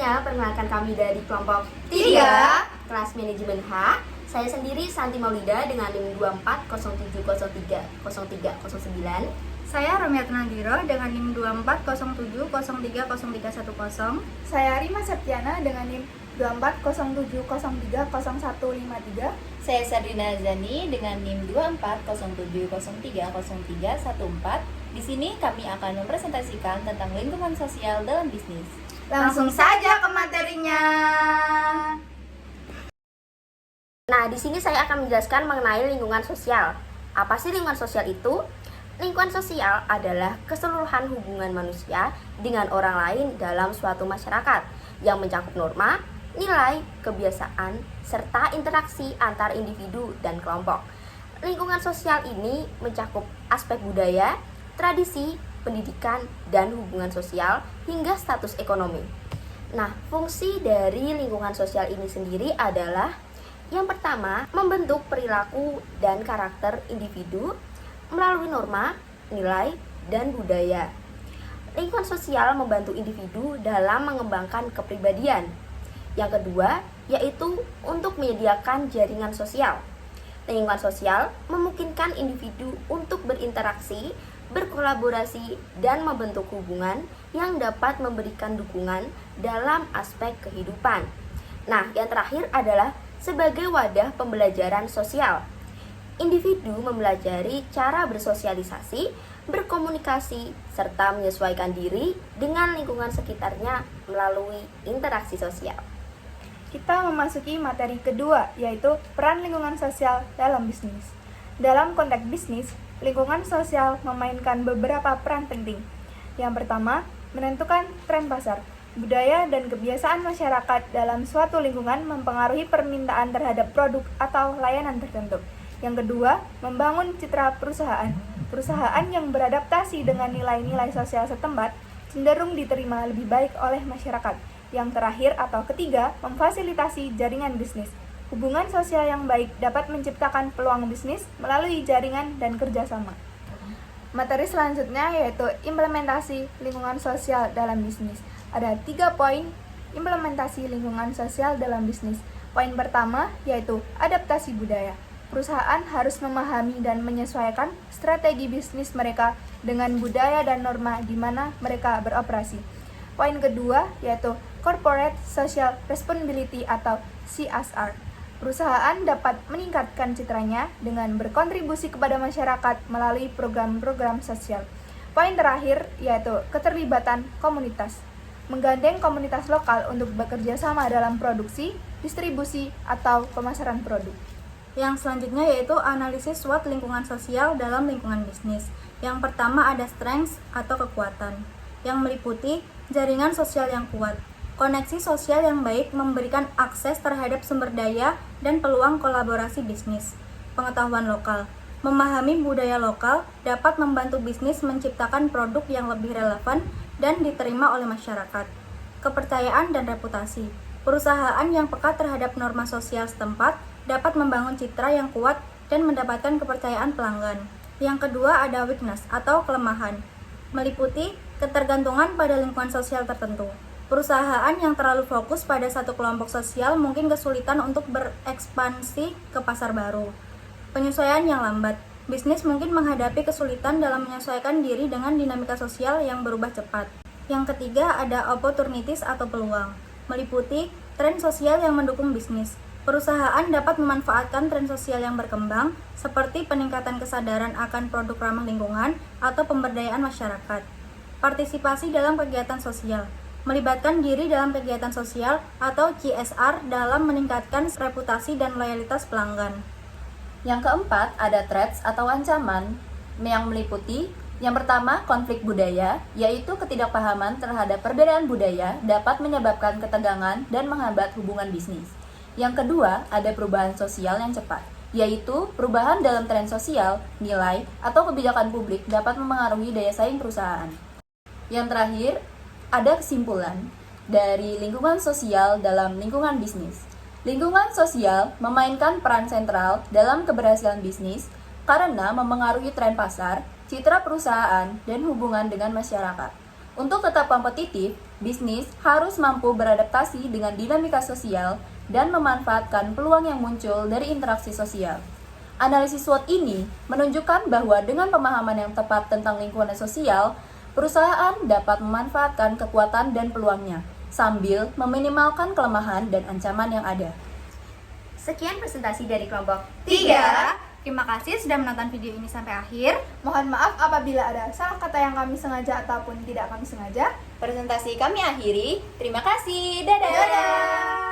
semuanya, perkenalkan kami dari kelompok 3 kelas manajemen H. Saya sendiri Santi Maulida dengan NIM 2407030309. Saya Romiat Nagiro dengan NIM 2407030310. Saya Rima Septiana dengan NIM 2407030153. Saya Sardina Zani dengan NIM 2407030314. Di sini kami akan mempresentasikan tentang lingkungan sosial dalam bisnis. Langsung saja ke materinya. Nah, di sini saya akan menjelaskan mengenai lingkungan sosial. Apa sih lingkungan sosial itu? Lingkungan sosial adalah keseluruhan hubungan manusia dengan orang lain dalam suatu masyarakat yang mencakup norma, nilai, kebiasaan, serta interaksi antar individu dan kelompok. Lingkungan sosial ini mencakup aspek budaya, tradisi, pendidikan, dan hubungan sosial hingga status ekonomi. Nah, fungsi dari lingkungan sosial ini sendiri adalah yang pertama, membentuk perilaku dan karakter individu melalui norma, nilai, dan budaya. Lingkungan sosial membantu individu dalam mengembangkan kepribadian. Yang kedua, yaitu untuk menyediakan jaringan sosial. Lingkungan sosial memungkinkan individu untuk berinteraksi, berkolaborasi, dan membentuk hubungan yang dapat memberikan dukungan dalam aspek kehidupan. Nah, yang terakhir adalah sebagai wadah pembelajaran sosial. Individu mempelajari cara bersosialisasi, berkomunikasi, serta menyesuaikan diri dengan lingkungan sekitarnya melalui interaksi sosial. Kita memasuki materi kedua, yaitu peran lingkungan sosial dalam bisnis. Dalam konteks bisnis, lingkungan sosial memainkan beberapa peran penting. Yang pertama, menentukan tren pasar. Budaya dan kebiasaan masyarakat dalam suatu lingkungan mempengaruhi permintaan terhadap produk atau layanan tertentu. Yang kedua, membangun citra perusahaan. Perusahaan yang beradaptasi dengan nilai-nilai sosial setempat cenderung diterima lebih baik oleh masyarakat. Yang terakhir atau ketiga, memfasilitasi jaringan bisnis. Hubungan sosial yang baik dapat menciptakan peluang bisnis melalui jaringan dan kerjasama. Materi selanjutnya yaitu implementasi lingkungan sosial dalam bisnis. Ada 3 poin implementasi lingkungan sosial dalam bisnis. Poin pertama yaitu adaptasi budaya. Perusahaan harus memahami dan menyesuaikan strategi bisnis mereka dengan budaya dan norma di mana mereka beroperasi. Poin kedua yaitu Corporate Social Responsibility atau CSR. Perusahaan dapat meningkatkan citranya dengan berkontribusi kepada masyarakat melalui program-program sosial. Poin terakhir yaitu keterlibatan komunitas. Menggandeng komunitas lokal untuk bekerja sama dalam produksi, distribusi, atau pemasaran produk. Yang selanjutnya yaitu analisis SWOT lingkungan sosial dalam lingkungan bisnis. Yang pertama ada strengths atau kekuatan, yang meliputi jaringan sosial yang kuat. Koneksi sosial yang baik memberikan akses terhadap sumber daya dan peluang kolaborasi bisnis. Pengetahuan lokal. Memahami budaya lokal dapat membantu bisnis menciptakan produk yang lebih relevan dan diterima oleh masyarakat. Kepercayaan dan reputasi. Perusahaan yang peka terhadap norma sosial setempat dapat membangun citra yang kuat dan mendapatkan kepercayaan pelanggan. Yang kedua ada weakness atau kelemahan. Meliputi ketergantungan pada lingkungan sosial tertentu. Perusahaan yang terlalu fokus pada satu kelompok sosial mungkin kesulitan untuk berekspansi ke pasar baru. Penyesuaian yang lambat. Bisnis mungkin menghadapi kesulitan dalam menyesuaikan diri dengan dinamika sosial yang berubah cepat. Yang ketiga ada opportunities atau peluang. Meliputi tren sosial yang mendukung bisnis. Perusahaan dapat memanfaatkan tren sosial yang berkembang seperti peningkatan kesadaran akan produk ramah lingkungan atau pemberdayaan masyarakat. Partisipasi dalam kegiatan sosial. Melibatkan diri dalam kegiatan sosial atau CSR dalam meningkatkan reputasi dan loyalitas pelanggan. Yang keempat ada threats atau ancaman yang meliputi yang pertama konflik budaya, yaitu ketidakpahaman terhadap perbedaan budaya dapat menyebabkan ketegangan dan menghambat hubungan bisnis. Yang kedua ada perubahan sosial yang cepat, yaitu perubahan dalam tren sosial, nilai, atau kebijakan publik dapat memengaruhi daya saing perusahaan. Yang terakhir ada kesimpulan dari lingkungan sosial dalam lingkungan bisnis. Lingkungan sosial memainkan peran sentral dalam keberhasilan bisnis karena memengaruhi tren pasar, citra perusahaan, dan hubungan dengan masyarakat. Untuk tetap kompetitif, bisnis harus mampu beradaptasi dengan dinamika sosial dan memanfaatkan peluang yang muncul dari interaksi sosial. Analisis SWOT ini menunjukkan bahwa dengan pemahaman yang tepat tentang lingkungan sosial, perusahaan dapat memanfaatkan kekuatan dan peluangnya, sambil meminimalkan kelemahan dan ancaman yang ada. Sekian presentasi dari kelompok 3. Terima kasih sudah menonton video ini sampai akhir. Mohon maaf apabila ada salah kata yang kami sengaja ataupun tidak kami sengaja. Presentasi kami akhiri. Terima kasih. Dadah. Dadah!